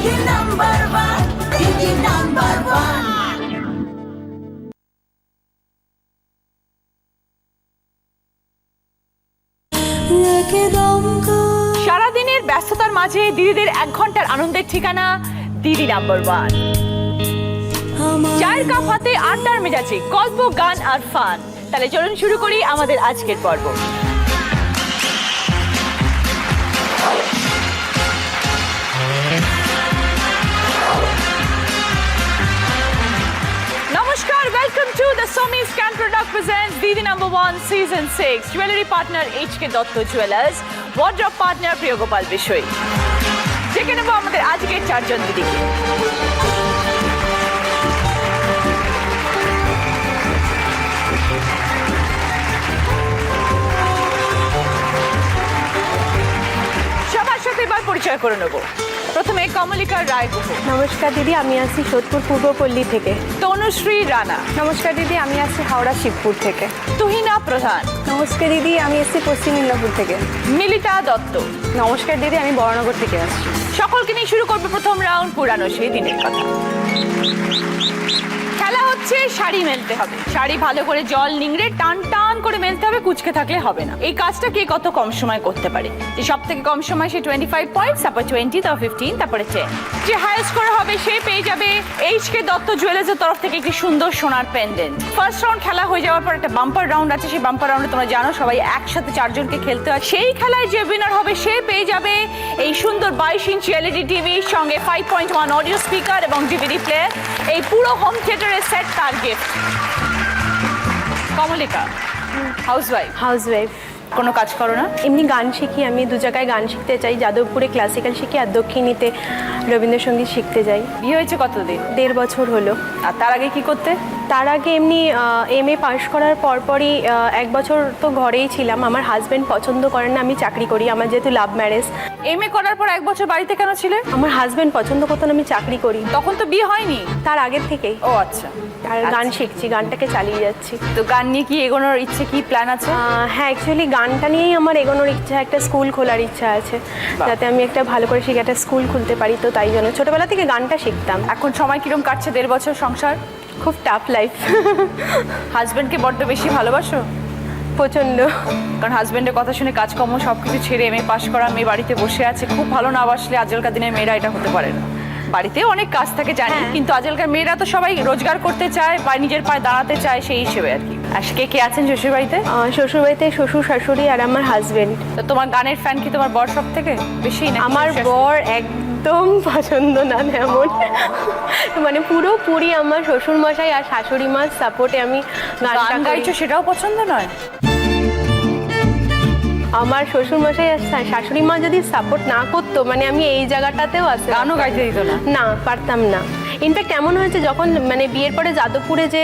দিদি number one, দিদি number one. সারাদিনের ব্যস্ততার মাঝে দিদিদের 1 ঘন্টার আনন্দের ঠিকানা দিদি নাম্বার ওয়ান। চায়ের কাপ হাতে আড্ডার মেজাজে গল্প, গান আর ফান। তাহলে চলুন শুরু করি আমাদের আজকের পর্ব। নমস্কার, ওয়েলকাম টু দ্য সোমি স্ক্যান প্রোডাক্ট প্রেজেন্টস দিদি number one season 6। Jewellery partner H K. Dutta jewellers, wardrobe partner Priyagopal Bishayi. ডেকে নেব আমাদের আজকের 4 জন দিদিকে। সবার সাথে এবার পরিচয় করে নেব। প্রথমে কমলিকা রায় গুহ। নমস্কার দিদি, আমি আসছি সোদপুর পূর্বপল্লী থেকে। তনুশ্রী রানা। নমস্কার দিদি, আমি আসছি হাওড়া শিবপুর থেকে। তুহিনা প্রধান। নমস্কার দিদি, আমি আসছি পশ্চিম মিদনাপুর থেকে। মিলিতা দত্ত। নমস্কার দিদি, আমি বরানগর থেকে আসছি। সকলকে নিয়ে শুরু করবে প্রথম রাউন্ড, পুরানো সেই দিনের কথা। খেলা হচ্ছে শাড়ি মেলতে হবে। শাড়ি ভালো করে জল নিংড়ে টান টান করে মেলতে হবে, কুচকে থাকলে হবে না। এই কাজটা কে কত কম সময় করতে পারে? যে সব থেকে কম সময় সে 25 পয়েন্টস, তারপর 20, তারপর 15, তারপরে 10। যে হাইয়েস্ট স্কোর হবে সে পেয়ে যাবে এইচ.কে. দত্ত জুয়েলার্সের তরফ থেকে একটি সুন্দর সোনার পেন্ডেন্ট। ফার্স্ট রাউন্ড খেলা হয়ে যাওয়ার পর একটা বাম্পার রাউন্ড আছে। সেই বাম্পার রাউন্ডে তোমরা জানো সবাই একসাথে 4 জনকে খেলতে হয়। সেই খেলায় যে উইনার হবে সে পেয়ে যাবে এই সুন্দর 22 ইঞ্চি এলইডি টিভির সঙ্গে 5.1 অডিও স্পিকার এবং ডিভিডি প্লেয়ার। এই পুরো হোম থিয়েটারের সেট তার গিফট। কমলিকা, হাউসওয়াইফ। কোনো কাজ করো না? এমনি গান শিখি, আমি 2 জায়গায় গান শিখতে চাই। যাদবপুরে ক্লাসিক্যাল শিখি আর দক্ষিণীতে রবীন্দ্রসঙ্গীত শিখতে যাই। বিয়ে হয়েছে কতদিন? 1.5 বছর হলো। আর তার আগে কি করতে? তার আগে এমনি এমএ পাশ করার পরপরই 1 বছর তো ঘরেই ছিলাম। আমার হাজব্যান্ড পছন্দ করেন না আমি চাকরি করি, আমার যেহেতু লাভ ম্যারেজ। এমএ করার পর 1 বছর বাড়িতে কেন ছিলে? আমার হাজব্যান্ড পছন্দ করতেন আমি চাকরি করি। তখন তো বিয়ে হয়নি? তার আগের থেকেই। ও আচ্ছা। আর গান শিখছি, গানটাকে চালিয়ে যাচ্ছি। তো গান নিয়ে কি এগোনোর ইচ্ছে, কি প্ল্যান আছে? হ্যাঁ, অ্যাকচুয়ালি গানটা নিয়েই আমার এগোনোর ইচ্ছা, একটা স্কুল খোলার ইচ্ছা আছে, যাতে আমি একটা ভালো করে শিখে একটা স্কুল খুলতে পারি। তো তাই জন্য ছোটবেলা থেকে গানটা শিখতাম। এখন সময় কিরম কাটছে? 1.5 বছর সংসার? খুব টাফ লাইফ। হাজব্যান্ডকে বড্ড বেশি ভালোবাসো? প্রচণ্ড। কারণ হাজব্যান্ডের কথা শুনে কাজকর্ম সব কিছু ছেড়ে এমএ পাশ করা মেয়ে বাড়িতে বসে আছে। খুব ভালো না বাসলে আজকালকার দিনের মেয়েরা এটা হতে পারে না। বাড়িতে অনেক কাজ থাকে জানি, কিন্তু আজকালকার মেয়েরা তো সবাই রোজগার করতে চায় বা নিজের পায়ে দাঁড়াতে চায়, সেই হিসেবে আর কি। আর কে কে আছেন শ্বশুর বাড়িতে? শ্বশুর বাড়িতে শ্বশুর শাশুড়ি আর আমার হাজবেন্ড। তো তোমার গানের ফ্যান কি তোমার বর সব থেকে বেশি? না আমার বর একদম পছন্দ না তেমন, মানে পুরোপুরি আমার শ্বশুর মশাই আর শাশুড়ি মার সাপোর্টে আমি গান গাইছো, সেটাও পছন্দ নয়? আমার শ্বশুর মশাই আর শাশুড়ি মা যদি সাপোর্ট না করতো, মানে আমি এই জায়গাটাতেও আসতে গানও গাইতে দিত না? না, পারতাম না। ইনফ্যাক্ট এমন হয়েছে যখন মানে বিয়ের পরে যাদবপুরে যে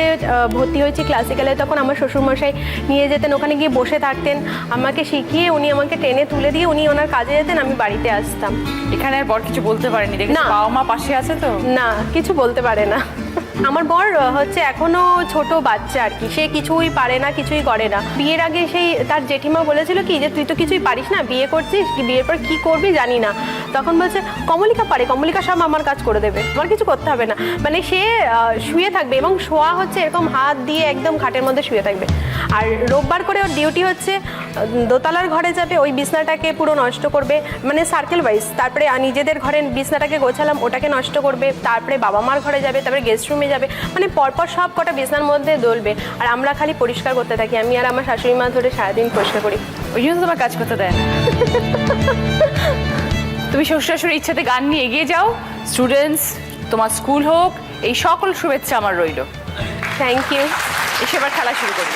ভর্তি হয়েছি ক্লাসিক্যালে, তখন আমার শ্বশুরমশাই নিয়ে যেতেন, ওখানে গিয়ে বসে থাকতেন, আমাকে শিখিয়ে উনি আমাকে টেনে তুলে দিয়ে উনি ওনার কাজে যেতেন, আমি বাড়িতে আসতাম। এখানে আর বর কিছু বলতে পারেনি? দেখি না, বাবা মা পাশে আছে তো? না, কিছু বলতে পারে না। আমার বর হচ্ছে এখনো ছোট বাচ্চা আর কি, সে কিছুই পারে না, কিছুই করে না। বিয়ের আগে সেই তার জেঠিমা বলেছিল কি যে তুই তো কিছুই পারিস না, বিয়ে করছিস, বিয়ের পর কি করবি জানি না। তখন বলছে কমলিকা পারে, কমলিকা সব আমার কাজ করে দেবে, আমার কিছু করতে হবে না। মানে সে শুয়ে থাকবে এবং শোয়া হচ্ছে এরকম হাত দিয়ে একদম খাটের মধ্যে শুয়ে থাকবে। আর রোববার করে ওর ডিউটি হচ্ছে দোতলার ঘরে যাবে, ওই বিছনাটাকে পুরো নষ্ট করবে, মানে সার্কেল ওয়াইজ। তারপরে নিজেদের ঘরে বিছনাটাকে গোছালাম, ওটাকে নষ্ট করবে। তারপরে বাবা মার ঘরে যাবে, তারপরে গেস্ট রুমে যাবে, মানে পরপর সব কটা বিছনার মধ্যে দলবে। আর আমরা খালি পরিষ্কার করতে থাকি, আমি আর আমার শাশুড়ি মা ধরে সারাদিন পরিষ্কার করি। ওই জন্য তোমার কাজ করতে দেয় না। তুমি শ্বশুর শাশুড়ির ইচ্ছাতে গান নিয়ে এগিয়ে যাও। স্টুডেন্টস, তোমার স্কুল হোক, এই সকল শুভেচ্ছা আমার রইল। Thank you. এসে এবার খেলা শুরু করি।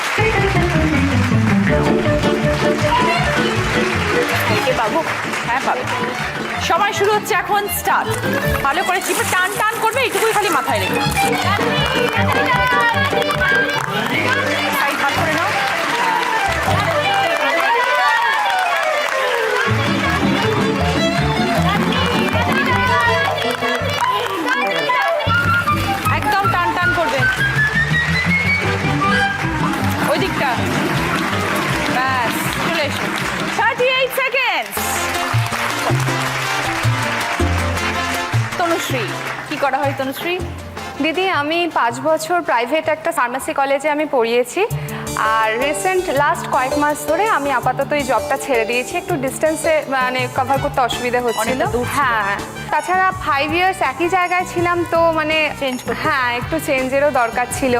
বাবু, হ্যাঁ পাবে। সময় শুরু হচ্ছে এখন, স্টার্ট। ভালো করে চিপে টান টান করবে, এইটুকুই খালি মাথায় রেখে। সাইড ভাগ করে নাও। একদম টান টান করবে ওই দিকটা। ব্যাস, চলে এসো। 38 সেকেন্ডস। তনুশ্রী, কি করা হয় তনুশ্রী? দিদি আমি 5 বছর প্রাইভেট একটা ফার্মাসি কলেজে আমি পড়িয়েছি। আর রিসেন্ট লাস্ট কয়েক মাস ধরে আমি আপাতত এই জবটা ছেড়ে দিয়েছি, একটু ডিস্টেন্সে মানে কভার করতে অসুবিধা হচ্ছিল। অনেকটা দূর ছিল। হ্যাঁ, তাছাড়া 5 ইয়ার্স একই জায়গায় ছিলাম তো মানে হ্যাঁ একটু চেঞ্জেরও দরকার ছিল।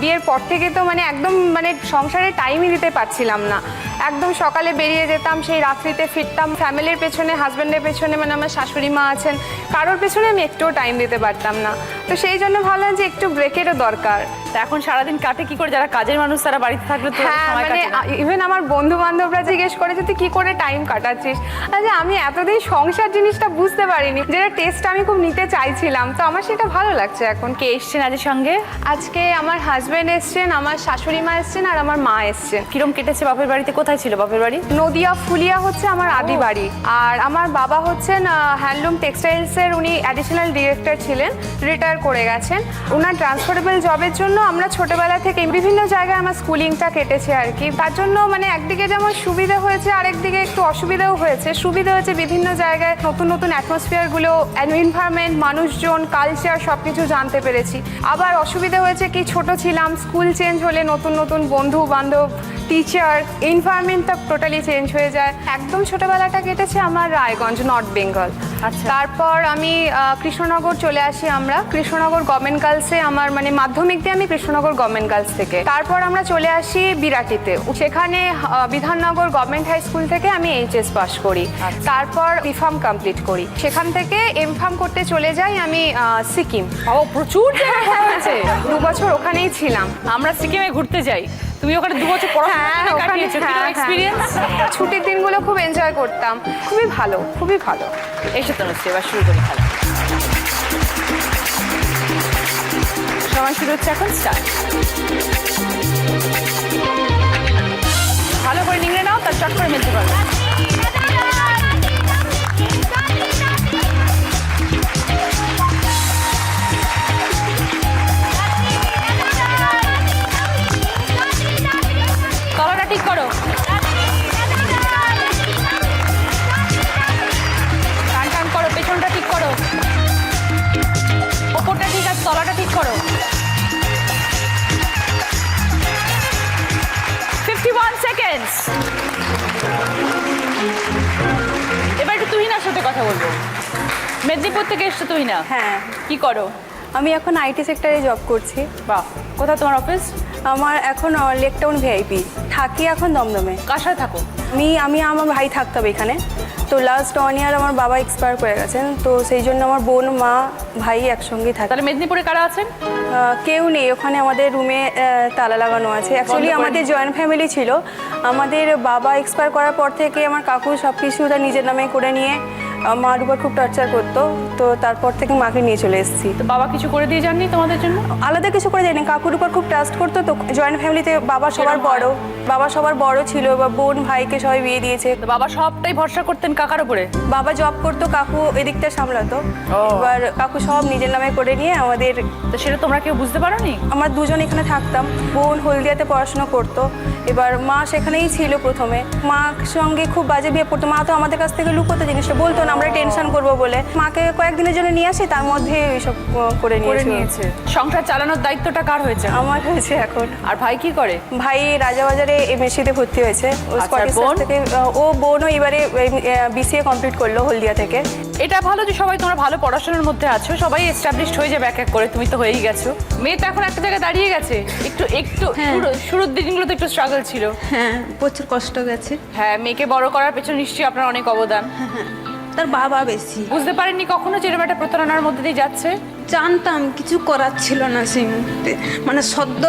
বিয়ের পর থেকে তো মানে একদম মানে সংসারে টাইমই দিতে পারছিলাম না। একদম সকালে বেরিয়ে যেতাম, সেই রাত্রিতে ফিরতাম। ফ্যামিলির পেছনে, হাজব্যান্ডের পেছনে, মানে আমার শাশুড়ি মা আছেন, কারোর পেছনে আমি একটুও টাইম দিতে পারতাম না। তো সেই জন্য ভাবলাম যে একটু ব্রেকেরও দরকার। তা এখন সারাদিন কাটে কি করে? যারা কাজের মানুষ তারা বাড়িতে থাকলে তো হ্যাঁ, সময় মানে কাটে না। ইভেন আমার বন্ধু বান্ধবরা জিজ্ঞেস করেছে তুই কি করে টাইম কাটাচ্ছিস। আচ্ছা, আমি এতদিন সংসার জিনিসটা বুঝতে পারিনি, যেটা টেস্ট আমি খুব নিতে চাইছিলাম, তো আমার সেটা ভালো লাগছে এখন। কে এসছেন আজের সঙ্গে? আজকে আমার হাজবেন্ড এসছেন, আমার শাশুড়ি মা এসছেন, আর আমার মা এসছেন। কিরম কেটেছে বাপের বাড়িতে? কোথায় ছিল বাপের বাড়ি? নদিয়া ফুলিয়া হচ্ছে আমার আদি বাড়ি। আর আমার বাবা হচ্ছেন হ্যান্ডলুম টেক্সটাইলসের, উনি অ্যাডিশনাল ডিরেক্টর ছিলেন, রিটায়ার করে গেছেন। ওনার ট্রান্সফারেবল জবের জন্য আমরা ছোটবেলা থেকে বিভিন্ন জায়গায় আমার স্কুলিংটা কেটেছে আর কি। তার জন্য মানে একদিকে যেমন সুবিধা হয়েছে, আরেকদিকে একটু অসুবিধাও হয়েছে। সুবিধা হয়েছে বিভিন্ন জায়গায় নতুন নতুন অ্যাটমসফিয়ারগুলো, এনভায়রনমেন্ট, মানুষজন, কালচার সব কিছু জানতে পেরেছি। আবার অসুবিধা হয়েছে কি, ছোট ছিলাম, স্কুল চেঞ্জ হলে নতুন নতুন বন্ধু বান্ধব, টিচার, এনভায়রনমেন্টটা টোটালি চেঞ্জ হয়ে যায়। একদম ছোটবেলাটা কেটেছে আমার রায়গঞ্জ, নর্থ বেঙ্গল। আচ্ছা। তারপর আমি কৃষ্ণনগর চলে আসি। আমরা কৃষ্ণনগর গভর্নমেন্ট গার্লসে, আমার মানে মাধ্যমিক দিয়ে আমি কৃষ্ণনগর গভর্নমেন্ট গার্লস থেকে। তারপর আমরা চলে আসি বিরাটিতে, সেখানে বিধাননগর গভর্নমেন্ট হাই স্কুল থেকে আমি এইচএস পাস করি। তারপর বিফার্ম কমপ্লিট করি। সেখান থেকে এমফার্ম করতে চলে যাই আমি সিকিম। ও, প্রচুর জায়গা ঘোরা হয়েছে। 2 বছর ওখানেই ছিলাম। আমরা সিকিমে ঘুরতে যাই, তুমি ওখানে 2 বছর পড়াশোনা কাটিয়েছো, কি এক্সপেরিয়েন্স? ছুটির দিনগুলো খুব এনজয় করতাম, খুবই ভালো, খুবই ভালো। এসে তনুশ্রী, এবার শুরু করি খেলা। সময় শুরু হচ্ছে এখন, স্টার্ট। ভালো করে নিংড়ে নাও, তার চট করে মেলতে পারবে। তলাটা ঠিক করো, টান টান করো, পেছনটা ঠিক করো, ওপরটা ঠিক আছে, তলাটা ঠিক করো। 51 সেকেন্ডস। এবার একটু তুহিনার সাথে কথা বলবো। মেদিনীপুর থেকে এসছো তুহিনা? হ্যাঁ, কি করো? আমি এখন আইটি সেক্টরে জব করছি। বাহ, কোথায় তোমার অফিস? আমার এখন লেক টাউন ভিআইপি, থাকি এখন দমদমে। কার সাথে থাকো? আমি আমার ভাই থাকতাম এখানে। তো লাস্ট 1 ইয়ার আমার বাবা এক্সপায়ার করে গেছেন, তো সেই জন্য আমার বোন, মা, ভাই একসঙ্গেই থাকে। তাহলে মেদিনীপুরে কারা আছেন? কেউ নেই ওখানে, আমাদের রুমে তালা লাগানো আছে। অ্যাকচুয়ালি আমাদের জয়েন্ট ফ্যামিলি ছিল। আমাদের বাবা এক্সপায়ার করার পর থেকে আমার কাকু সব কিছু তার নিজের নামে করে নিয়ে মার উপর খুব টর্চার করতো, তো তারপর থেকে মাকে নিয়ে চলে এসেছি। তো বাবা কিছু করে দিয়ে যাননি তোমাদের জন্য? আলাদা কিছু করে দেয়নি, কাকুর উপর খুব ট্রাস্ট করতো। তো জয়েন্ট ফ্যামিলিতে বাবা সবার বড় ছিল, বা বোন ভাইকে সবাই বিয়ে দিয়েছে। তো বাবা সবটাই ভরসা করতেন কাকার উপরে? বাবা জব করতো, কাকু এদিকটা সামলাতো। ও। এবার কাকু সব নিজের নামে করে নিয়ে আমাদের। তো সেটা তোমরা কেউ বুঝতে পারোনি? আমরা দুজন এখানে থাকতাম। বোন হলদিয়াতে পড়াশোনা করতো, এবার মা সেখানেই ছিল প্রথমে। মার সঙ্গে খুব বাজে বিয়ে পড়তো। মা তো আমাদের কাছ থেকে লুকোতো জিনিসটা, বলতো না, আমরা টেনশন করবো বলে। মাকে কয়েকদিনের জন্য নিয়ে আসি, তার মধ্যে এইসব করে নিয়েছে। সংসার চালানোর দায়িত্বটা কার হয়েছে? আমার হয়েছে এখন। আর ভাই কি করে? ভাই রাজাবাজারে এমএসসিতে ভর্তি হয়েছে। ও স্কটিশ বোন? থেকে ও বোনও এবারে বিসিএ কমপ্লিট করলো হলদিয়া থেকে। এটা ভালো যে সবাই তোমরা ভালো পড়াশোনার মধ্যে আছো, সবাই এস্টাবলিশড হয়ে যাবে এক এক করে। তুমি তো হয়েই গেছো। মেয়ে তো এখন একটা জায়গায় দাঁড়িয়ে গেছে। একটু শুরুর দিনগুলো তো একটু স্ট্রাগল ছিল। হ্যাঁ, প্রচুর কষ্ট গেছে। হ্যাঁ, মেয়েকে বড় করার পেছনে নিশ্চয়ই আপনার অনেক অবদান। তার বাবা বেশি বুঝতে পারেননি কখনো যে এরকম একটা প্রতারণার মধ্যে দিয়ে যাচ্ছে? জানতাম, কিছু করার ছিল না সেই মুহূর্তে। মানে সদ্য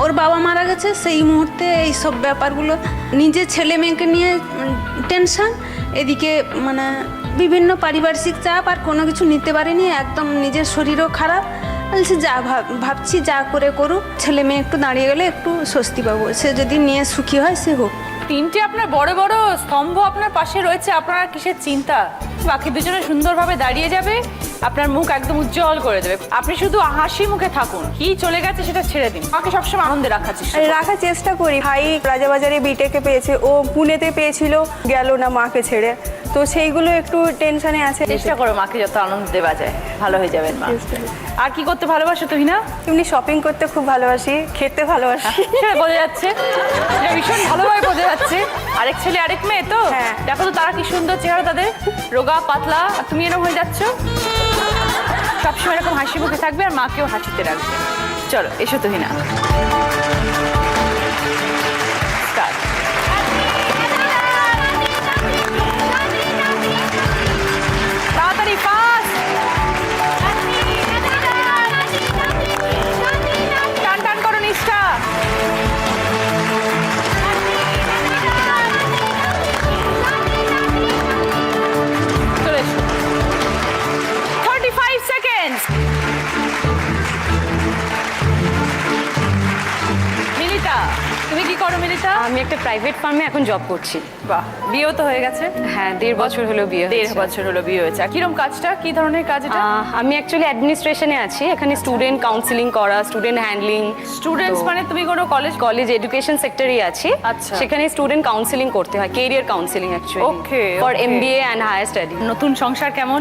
ওর বাবা মারা গেছে, সেই মুহূর্তে এই সব ব্যাপারগুলো, নিজের ছেলে মেয়েকে নিয়ে টেনশন, এদিকে মানে বিভিন্ন পারিপার্শ্বিক চাপ, আর কোনো কিছু নিতে পারিনি। একদম নিজের শরীরও খারাপ। বলছি যা ভাবছি যা করে করুক, ছেলে মেয়ে একটু দাঁড়িয়ে গেলে একটু স্বস্তি পাবো। সে যদি নিয়ে সুখী হয় সে হোক। 3টে আপনার বড় বড় স্তম্ভ আপনার পাশে রয়েছে, আপনার কিসের চিন্তা? বাকি দুজনে সুন্দরভাবে দাঁড়িয়ে যাবে, আপনার মুখ একদম উজ্জ্বল করে দেবে। আপনি শুধু হাসি মুখে থাকুন, কি চলে গেছে সেটা ছেড়ে দিন, মাকে সবসময় আনন্দে রাখার চেষ্টা করুন। রাখার চেষ্টা করি। ভাই রাজাবাজারে বিটেকে পেয়েছে, ও পুনেতে পেয়েছিল, গেল না মাকে ছেড়ে, তো সেইগুলো একটু টেনশনে আছে। চেষ্টা করো মাকে যত আনন্দ দেওয়া যায়, ভালো হয়ে যাবেন মা। আর কি করতে ভালোবাসো তুমি না? এমনি শপিং করতে খুব ভালোবাসি, খেতে ভালোবাসি। সেটা বোঝা যাচ্ছে, এটা ভীষণ ভালোভাবে বোঝা যাচ্ছে। আরেক ছেলে আরেক মেয়ে তো, হ্যাঁ। দেখো তো তারা কি সুন্দর চেহারা তাদের, রোগা পাতলা, আর তুমি এরকম হয়ে যাচ্ছ। সবসময় এরকম হাসি মুখে থাকবে আর মাকেও হাসিতে রাখবে। চলো এসো তুহিনা। Start. তাড়াতাড়ি ফাস্ট, টান টান করো নিষ্ঠা। চলে এসো। 35 seconds. মিলিতা, তুমি কি করো মিলিতা? আমি একটা প্রাইভেট ফার্মে এখন জব করছি। বাহ, বিয়েও তো হয়ে গেছে। হ্যাঁ, 1.5 বছর হলো বিয়ে হয়েছে। 1.5 বছর হলো বিয়ে হয়েছে। আর কিরম কাজটা, কি ধরনের কাজ এটা? আমি অ্যাকচুয়ালি অ্যাডমিনিস্ট্রেশনে আছি, এখানে স্টুডেন্ট কাউন্সিলিং করা, স্টুডেন্ট হ্যান্ডলিং। স্টুডেন্টস মানে তুমি কোনো কলেজ এডুকেশন সেক্টরই আছি। আচ্ছা। সেখানে স্টুডেন্ট কাউন্সিলিং করতে হয়, career counselling actually. Okay, for okay. MBA and higher study. নতুন সংসার কেমন?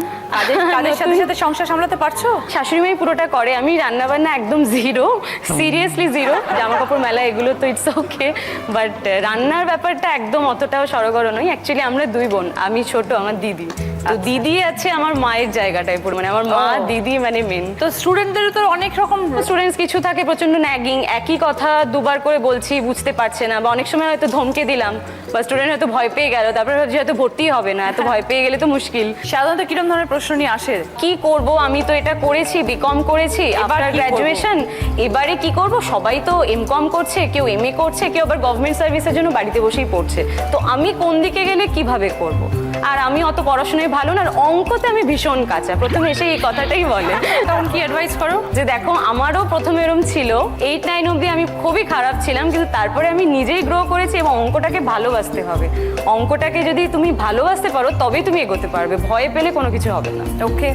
কাজের সাথে সাথে সংসার সামলাতে পারছো? শাশুড়ি মাই পুরোটা করে, আমি রান্না বান্না একদম জিরো, সিরিয়াসলি জিরো। জামা কাপড় মেলা এগুলো তো ইটস ওকে, বাট রান্নার ব্যাপারটা একদম অতটাও সরগর নয়। অ্যাকচুয়ালি আমরা 2 বোন, আমি ছোট, আমার দিদি। তো দিদি আছে আমার মায়ের জায়গাটায় পুরো, মানে আমার মা দিদি মানে মেন। তো স্টুডেন্টদের তো অনেক রকম স্টুডেন্টস কিছু থাকে প্রচন্ড ন্যাগিং, একই কথা দুবার করে বলছি বুঝতে পারছে না, বা অনেক সময় হয়তো ধমকে দিলাম, বা স্টুডেন্ট হয়তো ভয় পেয়ে গেল, তারপরে ভাবছি হয়তো ভর্তি হবে না, এত ভয় পেয়ে গেলে তো মুশকিল। সাধারণত কিরকম ধরনের প্রশ্ন নিয়ে আসে? কি করব, আমি তো এটা করেছি, বিকম করেছি, এবার আফটার কি করবো? গ্র্যাজুয়েশন, এবারে কি করব? সবাই তো এমকম করছে, কেউ এমএ করছে, কেউ আবার গভর্নমেন্ট সার্ভিসের জন্য বাড়িতে বসেই পড়ছে, তো আমি কোন দিকে গেলে কিভাবে করব? আর আমি অত পড়াশোনায় ভালো না, আর অঙ্কতে আমি ভীষণ কাঁচা। প্রথমে এসে এই কথাটাই বলে। তখন কি অ্যাডভাইস করো? যে দেখো, আমারও প্রথমে এরম ছিল, 8-9 অবধি আমি খুবই খারাপ ছিলাম, কিন্তু তারপরে আমি নিজেই গ্রো করেছি, এবং অঙ্কটাকে ভালোবাসতে হবে। অঙ্কটাকে যদি তুমি ভালোবাসতে পারো তবেই তুমি এগোতে পারবে, ভয় পেলে কোনো কিছু হবে না। Okay,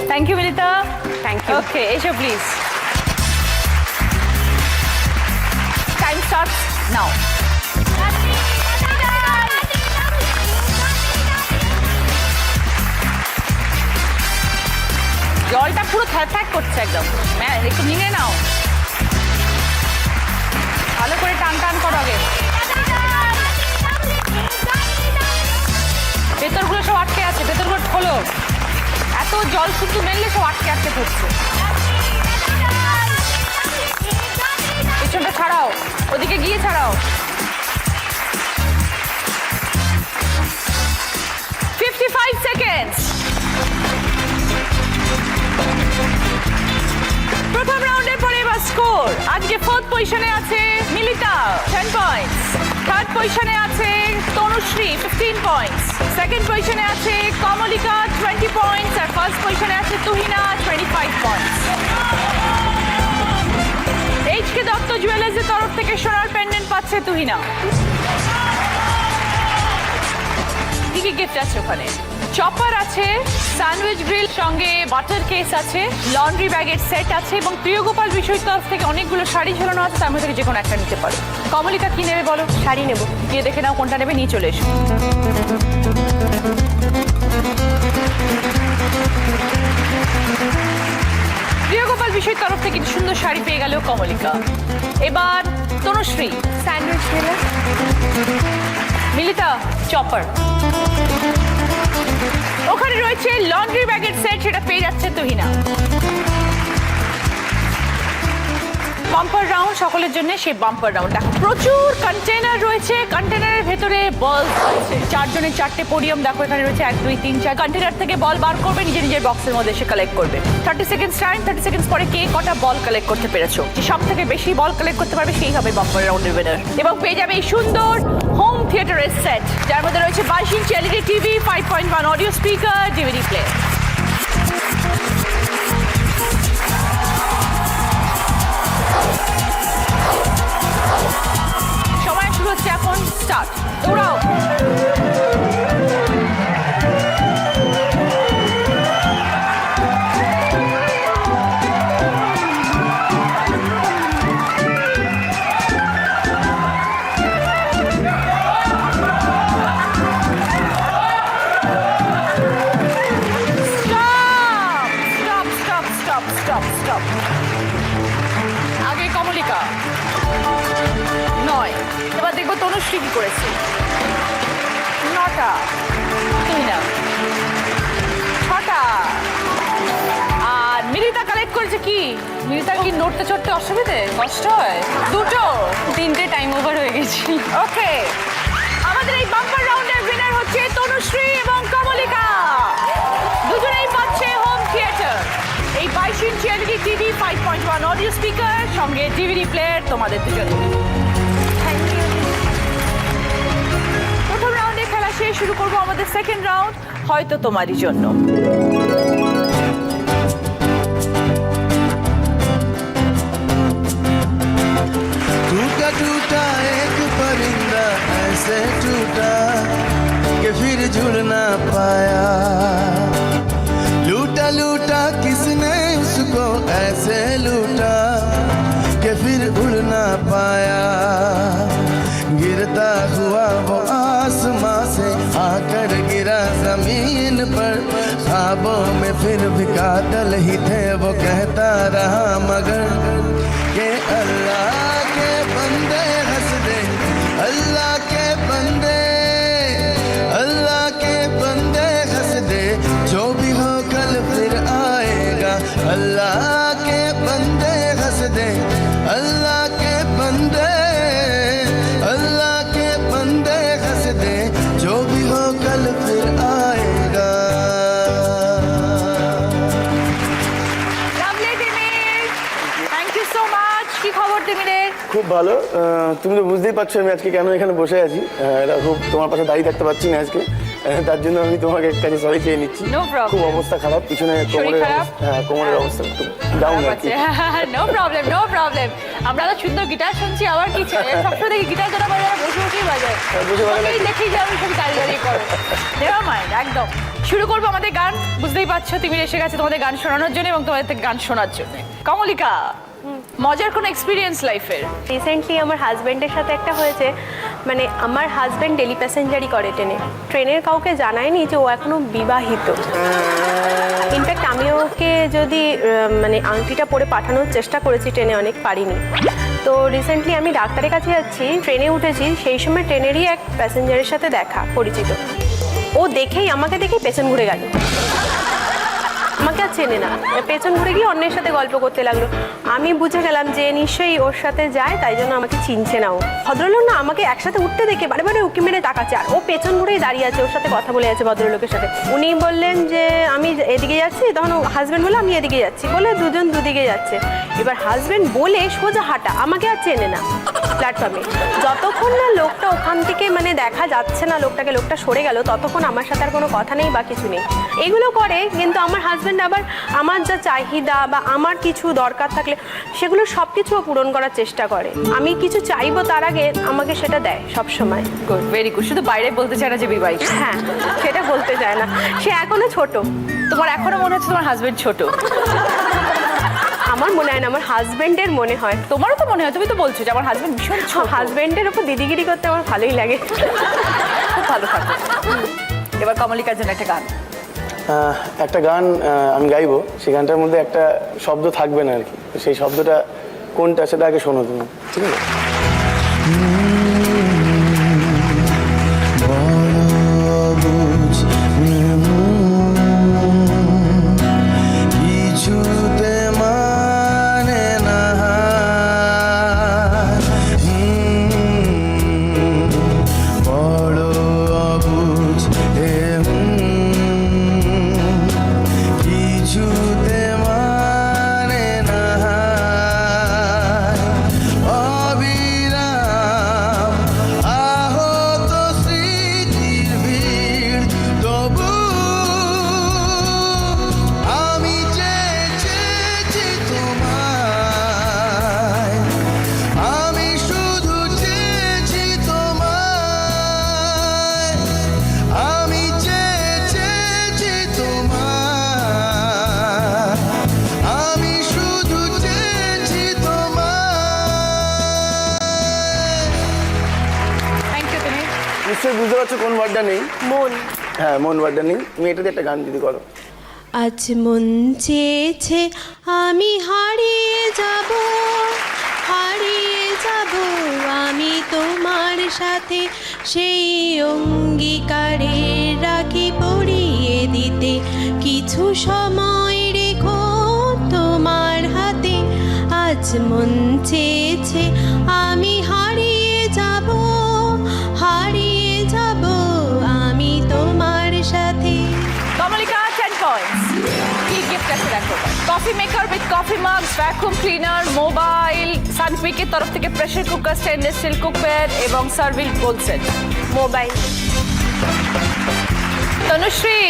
thank you Milita. Thank you. Okay, এসো প্লিজ। Time starts now. জলটা পুরো থ্যাক করছে একদম, একটু নিয়ে নাও, ভালো করে টান টান করো আগে। ভেতরগুলো সব আটকে আছে, ভেতরগুলো খোলো, এত জল শুধু মেললে সব আটকে আটকে ধরছে। পেছনটা ছাড়াও, ওদিকে গিয়ে ছাড়াও। 55 seconds. প্রথম রাউন্ডের পরে এবার স্কোর। আজকে 4th পজিশনে আছে মিলিতা 10 পয়েন্টস, 3rd পজিশনে আছে তনুশ্রী 15 পয়েন্টস, 2nd পজিশনে আছে কমলিকা 20 পয়েন্টস, আর 1st পজিশনে আছে তুহিনা 25 পয়েন্টস। এইচকে দত্ত জুয়েলার্সের তরফ থেকে সোনার পেন্ডেন্ট পাচ্ছে তুহিনা। কি কি গিফট আছে ওখানে? চপার আছে, স্যান্ডউইচ গ্রিল, সঙ্গে বাটার কেস আছে, লন্ড্রি ব্যাগের সেট আছে, এবং প্রিয়গোপাল বিষয়ের তরফ থেকে অনেকগুলো শাড়ি ঝোলানো আছে, তার মধ্যে থেকে যে কোনো একটা নিতে পারো। কমলিকা কি নেবে বলো? শাড়ি নেব। গিয়ে দেখে নাও কোনটা নেবে, নিয়ে চলে এসো। প্রিয়গোপাল বিষয়ের তরফ থেকে কি সুন্দর শাড়ি পেয়ে গেল কমলিকা। এবার তনুশ্রী স্যান্ডউইচ খেলে মিলিতা চপার। ওখানে রয়েছে লন্ড্রি ব্যাগের সেট, সেটা পেয়ে যাচ্ছে তুহিনা। বাম্পার রাউন্ড সকলের জন্য, সেই বাম্পার রাউন্ড দেখো প্রচুর কন্টেনার রয়েছে, কন্টেনারের ভেতরে বল আছে, 4 জনের 4টে পোডিয়াম দেখো এখানে রয়েছে, 1 2 3 4 কন্টেনার থেকে বল বার করবে, নিজের নিজের বক্সের মধ্যে এসে কালেক্ট করবে। 30 সেকেন্ডস টাইম, 30 সেকেন্ডস পরে কে কটা বল কালেক্ট করতে পেরেছো, যে সব থেকে বেশি বল কালেক্ট করতে পারবে সেই হবে বাম্পার রাউন্ডের উইনার, এবং পেয়ে যাবে এই সুন্দর হোম থিয়েটারের সেট, যার মধ্যে রয়েছে 22 ইঞ্চি LED TV, 5.1 audio speaker, DVD player. সময় শুরু হচ্ছে এখন, স্টার্ট, দৌড়াও। স্টপ আগে কমলিকা 9 এবার দেখবো তনুশ্রী কি করেছে 9টা তুমি না 6টা আর মিলিতা কালেক্ট করেছে কি মিলিতা কি নড়তে চড়তে অসুবিধে কষ্ট হয় 2টো 3টে টাইম ওভার হয়ে গেছিল। ওকে আমাদের এই বাম্পার রাউন্ডের উইনার হচ্ছে তনুশ্রী এবং কমলিকা দুজনেই পাচ্ছে হোম থিয়েটার এই 22 ইঞ্চি এলইডি টিভি 5.1 অডিও স্পিকার সঙ্গে ডিভিডি প্লেয়ার তোমাদের দুজনে প্রথম রাউন্ডে খেলা শেষ শুরু করবো আমাদের সেকেন্ড রাউন্ড হয়তো তোমারই জন্য टूटा टूटा एक परिंदा ऐसे टूटा कि फिर जुड़ ना पाया लूटा लूटा किसने उसको ऐसे लूटा कि फिर उड़ ना पाया गिरता हुआ वो आसमां से आकर गिरा जमीन पर ख्वाबों में फिर भी कातल ही थे वो कहता रहा मगर के अल्लाह के बंदे हंस दे अल्लाह के बंदे अल्लाह के बंदे हंस दे जो भी हो कल फिर आएगा अल्लाह के बंदे हंस दे अल्लाह के बंदे अल्लाह के बंदे हंस दे जो भी हो कल फिर आएगा lovely Timir thank you so much কি খবর টিমিরের খুব ভালো তুমি তো বুঝতেই পারছো আমি আজকে কেন এখানে বসে আছি এটা খুব তোমার পাশে দাঁড়িয়ে থাকতে পারছি না আজকে তার জন্য আমি তোমাকে কাছে সরি চেয়ে নিচ্ছি No problem. খুব অবস্থা খারাপ পিছনে কোমরের খারাপ? অবস্থা হ্যাঁ কোমরের অবস্থা একটু ডাউন আছে নো প্রবলেম আমরা তো সুন্দর গিটার শুনছি আবার কি চাই সবসময় দেখি গিটার যারা বাজায় বসে বসেই বাজায় বসে বাজালে ওকেই দেখি যে আমি সবই দাঁড়িয়ে করো নেভার মাইন্ড একদম শুরু করবো আমাদের গান বুঝতেই পারছো তুমি এসে গেছে তোমাদের গান শোনানোর জন্য এবং তোমাদের থেকে গান শোনার জন্য কমলিকা মজার কোনো এক্সপিরিয়েন্স লাইফের রিসেন্টলি আমার হাজব্যান্ডের সাথে একটা হয়েছে মানে আমার হাজব্যান্ড ডেলি প্যাসেঞ্জারই করে ট্রেনের কাউকে জানায়নি যে ও এখনো বিবাহিত ইনফ্যাক্ট আমি ওকে যদি মানে আংটিটা পরে পাঠানোর চেষ্টা করেছি ট্রেনে অনেক পারিনি তো রিসেন্টলি আমি ডাক্তারের কাছে যাচ্ছি ট্রেনে উঠেছি সেই সময় ট্রেনেরই এক প্যাসেঞ্জারের সাথে দেখা পরিচিত ও দেখেই আমাকে দেখেই পেছন ঘুরে গেল আমাকে আর চেনে না পেছন ঘুরে গিয়ে অন্যের সাথে গল্প করতে লাগলো আমি বুঝে গেলাম যে নিশ্চয়ই ওর সাথে যায় তাই জন্য আমাকে চিনছে না ও ভদ্রলোক না আমাকে একসাথে উঠতে দেখে বারে বারে উকি মেরে তাকাচ্ছে আর ও পেছন ঘুরেই দাঁড়িয়ে আছে ওর সাথে কথা বলে আছে ভদ্রলোকের সাথে উনি বললেন যে আমি এদিকে যাচ্ছি তখন হাজব্যান্ড বলে আমি এদিকে যাচ্ছি বলে দুজন দুদিকে যাচ্ছে এবার হাজব্যান্ড বলে সোজা হাঁটা আমাকে আর চেনে না প্ল্যাটফর্মে যতক্ষণ না লোকটা ওখান থেকে মানে দেখা যাচ্ছে না লোকটা সরে গেল ততক্ষণ আমার সাথে আর কোনো কথা নেই বা কিছু নেই এগুলো করে কিন্তু আমার হাজব্যান্ড আবার আমার যা চাহিদা বা আমার কিছু দরকার থাকলে সেগুলো সব কিছুও পূরণ করার চেষ্টা করে আমি কিছু চাইবো তার আগে আমাকে সেটা দেয় সব সময় গুড ভেরি গুড শুধু বাইরে বলতে চায় না যে বিবাহিত হ্যাঁ সেটা বলতে চায় না সে এখনো ছোট তোমার এখনো মনে হচ্ছে তোমার হাজবেন্ড ছোট আমার মনে হয় না আমার হাজব্যান্ডের মনে হয় তোমারও তো মনে হয় তুমি তো বলছো যে আমার হাজবেন্ড ভীষণ ছোট হাজব্যান্ডের উপর দিদিগিরি করতে আমার ভালোই লাগে খুব ভালো থাকে এবার কমলিকার জন্য একটা গান একটা গান আমি গাইবো সেই গানটার মধ্যে একটা শব্দ থাকবে না আর কি সেই শব্দটা কোনটা সেটা আগে শোনো তুমি ঠিক আছে কিছুতে মানে না বড় অবুঝ কিছুতে মানে না অবিরাম আহত স্মৃতির ভিড় তবু আমি চেয়েছি তোমায় আমি শুধু চেয়েছি তোমায় আমি চেয়েছি তোমায় আমি শুধু চেয়েছি তোমায় থ্যাংক ইউ তুমি নিশ্চয়ই বুঝতে পারছো কোন ওয়ার্ডটা নেই মন হ্যাঁ মন ওয়ার্ডটা নেই তুমি এটাতে একটা গান যদি করো আজ মন চেয়েছে আমি হারিয়ে যাব আমি তোমার সাথে সেই অঙ্গীকারের রাখি পরিয়ে দিতে কিছু সময় রেখো তোমার হাতে আজ মন চেয়েছে আমি হারিয়ে যাব আমি তোমার সাথে। কমলিকা 10 পয়েন্টস। কি গিফট আছে দেখো? Coffee maker with coffee mugs, vacuum cleaner, mobile, সানপিকের তরফ থেকে pressure cooker, stainless steel cookware এবং serving bowl set. Mobile. Tanushree,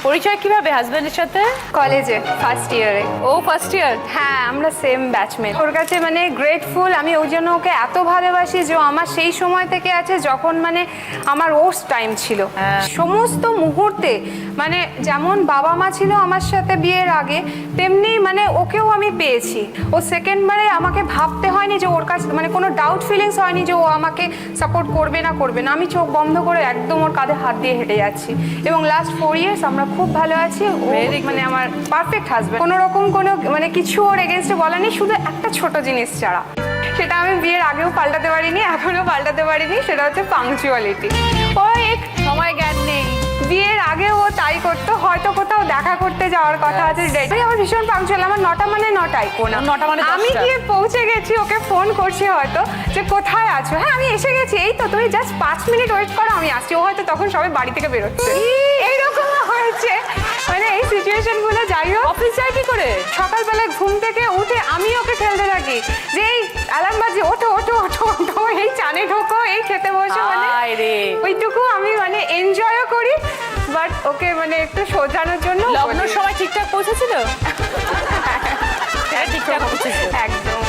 পরিচয় কিভাবে হাজবেন্ডের সাথে? কলেজে ফার্স্ট ইয়ারে। ও ফার্স্ট ইয়ার? হ্যাঁ, আমরা সেম ব্যাচমেট। ওর কাছে মানে গ্রেটফুল, আমি ওই জন্য ওকে এত ভালোবাসি যে আমার সেই সময় থেকে আছে যখন মানে আমার ওর্স টাইম ছিল। সমস্ত মুহূর্তে মানে যেমন বাবা মা ছিল আমার সাথে বিয়ের আগে, তেমনি মানে ওকেও আমি পেয়েছি। ও সেকেন্ডবারে আমাকে ভাবতে হয়নি যে ওর কাছে মানে কোনো ডাউট ফিলিংস হয়নি যে ও আমাকে সাপোর্ট করবে না। আমি চোখ বন্ধ করে একদম ওর কাঁধে হাত দিয়ে হেঁটে যাচ্ছি এবং লাস্ট 4 ইয়ার্স আমরা খুব ভালো আছি। ও মানে আমার পারফেক্ট হাজব্যান্ড। কোনো রকম কোনো মানে কিছু ওর এগেনস্টে বলা নেই, শুধু একটা ছোট জিনিস ছাড়া, সেটা আমি বিয়ের আগেও পাল্টাতে পারিনি, এখনও পাল্টাতে পারিনি, সেটা হচ্ছে পাংচুয়ালিটি। ও এক সময় জ্ঞান নেই। বিয়ের আগে ও তাই করতো, হয়তো কোথাও দেখা করতে যাওয়ার কথা আছে, আমার ভীষণ পাংচুয়াল। আমার 9টা মানে 9টাই কোনা, 9টা মানে 10টা। আমি গিয়ে পৌঁছে গেছি, ওকে ফোন করছি হয়তো যে কোথায় আছো, হ্যাঁ আমি এসে গেছি, এই তো তুমি জাস্ট 5 মিনিট ওয়েট করো আমি আসছি। ও হয়তো তখন সবাই বাড়ি থেকে বেরোচ্ছে। এইরকম হয়েছে মানে এই সিচুয়েশন গুলো। যাই হোক, অফিস যায় কি করে? সকালবেলা ঘুম থেকে উঠে আমি ওকে ঠেলতে থাকি যে এই অ্যালার্ম বাজে, ওঠো ওঠো ওঠো ওঠো, এই চানে ঢোকো, এই খেতে বসো, মানে ওইটুকু আমি মানে এনজয়ও করি। বাট ওকে মানে একটু সোজানোর জন্য লগ্নের সময় ঠিকঠাক পৌঁছেছিল? হ্যাঁ, ঠিকঠাক পৌঁছেছিল। একদম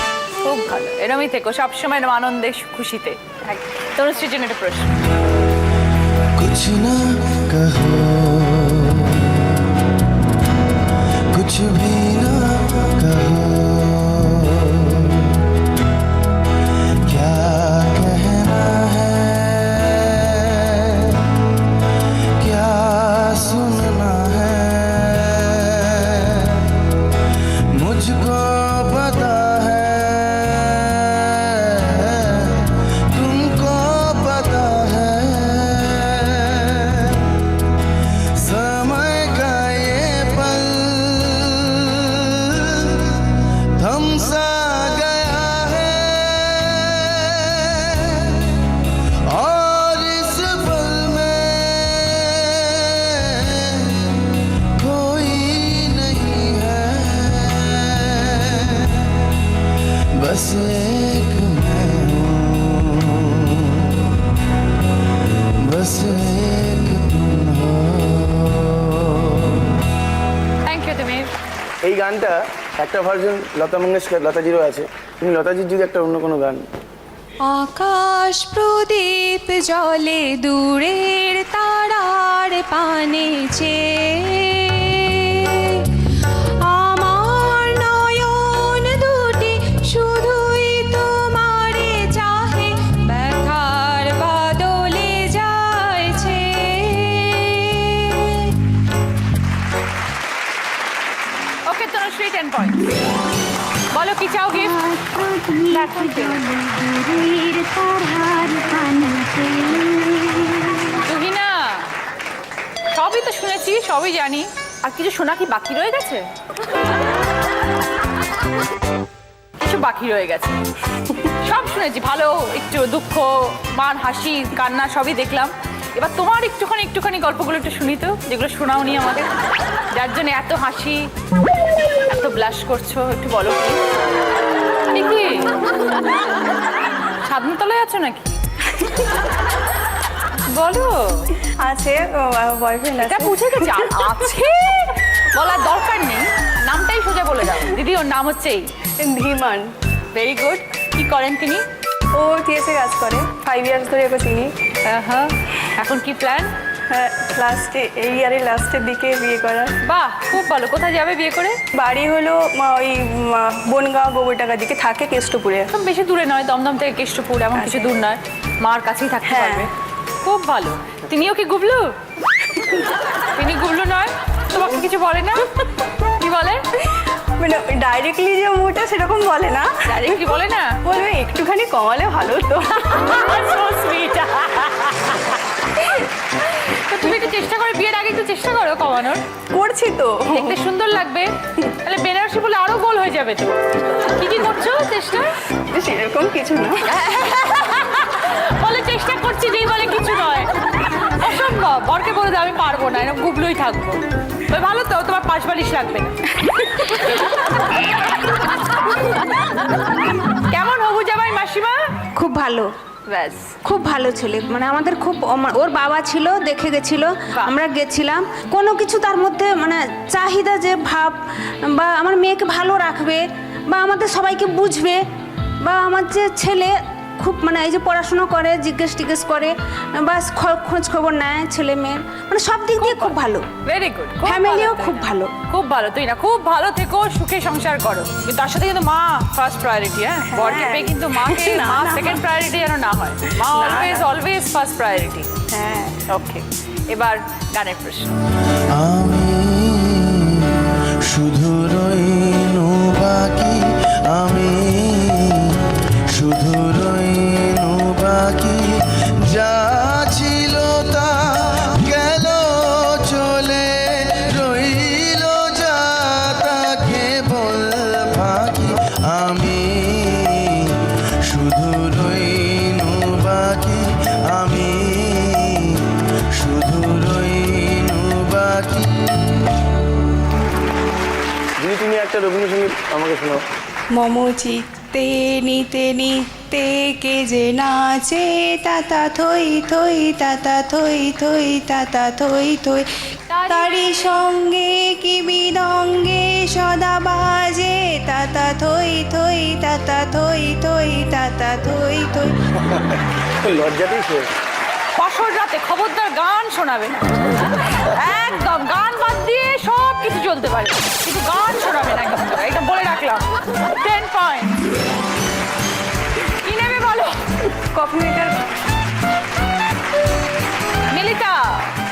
খুব ভালো, এরমই থেকো সবসময় আনন্দে খুশিতে। তনুশ্রীর জন্য একটা প্রশ্ন। कुछ ना कहो कुछ भी ना कहो क्या कहना है क्या सुनना है मुझको पता है तुमको पता है समय का ये पल थम सा गया है और इस पल में कोई नहीं है बस एक मैं हूँ बस एक तुम हो থ্যাংক ইউ তুমি। এই গানটা একটা ভার্জন লতা মঙ্গেশকর, লতাজিরও আছে। তুমি লতাজির যদি একটা অন্য কোনো গান। আকাশ প্রদীপ জলে দূরের তারার পানে চেয়ে আমার নয়ন দুটি শুধুই তোমারে চাহে ব্যথার বাদলে যাইছে। ওকে তনুশ্রী 10 পয়েন্ট। বলো কি চাও গিফট? তুহিনা, সবই তো শুনেছি, সবই জানি, আর কিছু শোনা কি বাকি রয়ে গেছে? কিছু বাকি রয়ে গেছে। সব শুনেছি, ভালো একটু দুঃখ, মান, হাসি, কান্না সবই দেখলাম। এবার তোমার একটুখানি গল্পগুলো একটু শুনি তো, যেগুলো শোনাওনি আমাদের, যার জন্য এত হাসি, এত ব্লাশ করছো, একটু বলো কি? কি সাধনতলায় আছো নাকি? বলো। আছে বয়ফ্রেন্ড এটা বুঝে গেছি, আর আছে বলার দরকার নেই, নামটাই সোজা বলে দাও। দিদি ওর নাম হচ্ছে ধীমান। Very good. কি করেন তিনি? ও টিএসএ কাজ করে, 5 ইয়ার্স ধরে ওকে চিনি। হ্যাঁ, এখন কি প্ল্যান? হ্যাঁ, লাস্টে এই ইয়ারের লাস্টের দিকে বিয়ে করার। বাহ, খুব ভালো। কোথায় যাবে বিয়ে করে? বাড়ি হলো ওই বনগাঁও গোবরটাকা দিকে, থাকে কেষ্টপুরে। একদম বেশি দূরে নয়, দমদম থেকে কেষ্টপুর এমন কিছু দূর নয়, মার কাছেই থাকতে হ্যাঁ। পারবে। খুব ভালো। তিনিও কি গুবলু? তিনি গুবলু নয়? তোমাকে কিছু বলে না? কি বলে? মানে ডাইরেক্টলি যে মুটা সেরকম বলে না, ডাইরেক্টলি বলে না? বলবে একটুখানি কমালে ভালো হতো। So sweet. তো তুমি একটু চেষ্টা করো, বিয়ের আগে একটু চেষ্টা করো কমানোর। করছি তো। দেখতে সুন্দর লাগবে, তাহলে বেনারসি বলে আরো গোল হয়ে যাবে তো। কি কি করছো চেষ্টা? সেরকম কিছু না। বলে চেষ্টা করছি, যেই বলে কিছু নয়, অসম্ভব। বরকে বলে দাও আমি পারবো না, এরকম গুবলুই থাকবো। ওই ভালো তো, তোমার পাশ বালিশ লাগবে না। কেমন হবু জামাই মাসিমা? খুব ভালো, ব্যাস, খুব ভালো ছেলে। মানে আমাদের খুব ওর বাবা ছিল, দেখে গেছিল, আমরা গেছিলাম। কোনো কিছু তার মধ্যে মানে চাহিদা যে ভাব বা আমার মেয়েকে ভালো রাখবে বা আমাদের সবাইকে বুঝবে, বা আমার যে ছেলে খুব মানে এই যে পড়াশোনা করে, জিজ্ঞেস টিজ্ঞেস করে বা খোঁজ খবর নেয় ছেলে মেয়ের, মানে সব দিক দিয়ে খুব ভালো। Very good. ফ্যামিলিও খুব ভালো। খুব ভালো, তুই না খুব ভালো থেকো, সুখে সংসার করো। কিন্তু তার সাথে কিন্তু মা ফার্স্ট প্রায়োরিটি। হ্যাঁ, বরকে পেয়ে কিন্তু মাকে মা সেকেন্ড প্রায়োরিটি যেন না হয়। মা অলওয়েজ ফার্স্ট প্রায়োরিটি। হ্যাঁ, ওকে, এবার গানের প্রশ্ন। আমি শুধু রইনু বাকি, আমি শুধু রইনু বাকি, যা ছিল তা গেল চলে, রইল যা তা কেবল বাকি। আমি শুধু রইনু বাকি, আমি শুধু রইনু বাকি। যদি তুমি একটা রবীন্দ্রসঙ্গীত আমাকে শোনাও। মম চিত্তে নিতে নিতে কে যে নাচে, তাতা থই থই তাতা থই থই তাতা থই থই, তারি সঙ্গে কি বিদঙ্গে সদা বাজে, তাতা থই থই তাতা থই থই তাতা থই থই। লজ্জাতেই শেষ। বাসর রাতে খবরদার গান শোনাবে না, একদম গান বাদ দিয়ে সব কিছু চলতে পারে, কিন্তু গান শোনাবে না। একদম বলে রাখলাম। 10 পয়েন্ট। কি নেবে বলো? কপিরাইটার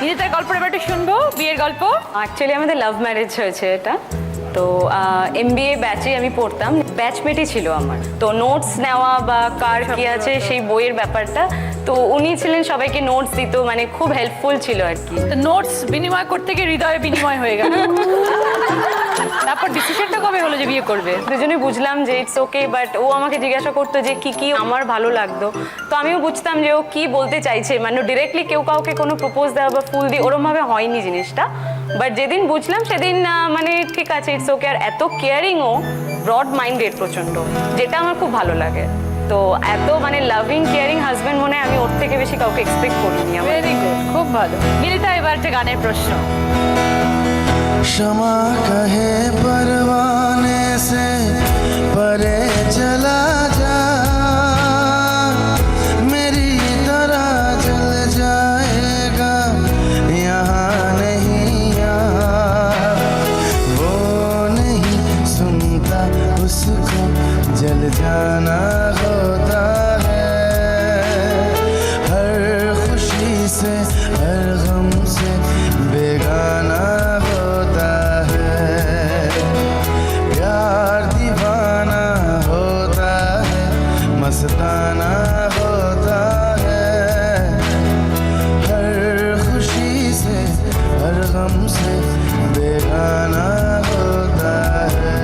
মিলিতার গল্পটা এবার একটু শুনবো, বিয়ের গল্প। অ্যাকচুয়ালি আমাদের লাভ ম্যারেজ হয়েছে এটা। তো MBA ব্যাচে আমি পড়তাম, ব্যাচমেটই ছিল আমার। তো নোটস নেওয়া বা কার কি আছে সেই বইয়ের ব্যাপারটা, তো উনি ছিলেন সবাইকে নোটস দিত, মানে খুব হেল্পফুল ছিল আর কি। তো নোটস বিনিময় করতে গিয়ে হৃদয়ে বিনিময় হয়ে গেল। তারপর ডিসিশনটা কবে হলো যে বিয়ে করবে? দুজনে বুঝলাম যে ইটস ওকে, বাট ও আমাকে জিজ্ঞাসা করতো যে কি কি আমার ভালো লাগতো, তো আমিও বুঝতাম যে ও কি বলতে চাইছে। মানে ডিরেক্টলি কেউ কাউকে কোনো প্রপোজ দেওয়া বা ফুল দিয়ে ওরমভাবে হয়নি জিনিসটা, বাট যেদিন বুঝলাম সেদিন মানে ঠিক আছে ইটস ওকে। আর এত কেয়ারিং, ও ব্রড মাইন্ডেড প্রচণ্ড, যেটা আমার খুব ভালো লাগে। তো এত মানে লাভিং কেয়ারিং হাজব্যান্ড মনে হয় আমি ওর থেকে বেশি কাউকে এক্সপেক্ট করিনি। ভেরি গুড, খুব ভালো। মিলিতা, এবার একটা গানের প্রশ্ন। क्षमा कहे परवाने से परे चला जा, मेरी तरह जल जाएगा यहाँ नहीं यहाँ, वो नहीं सुनता उसको जल जाना होता है, हर खुशी से हर गम से बेगाना होता है, प्यार दीवाना होता है, मस्ताना होता है, हर खुशी से हर गम से बेगाना होता है।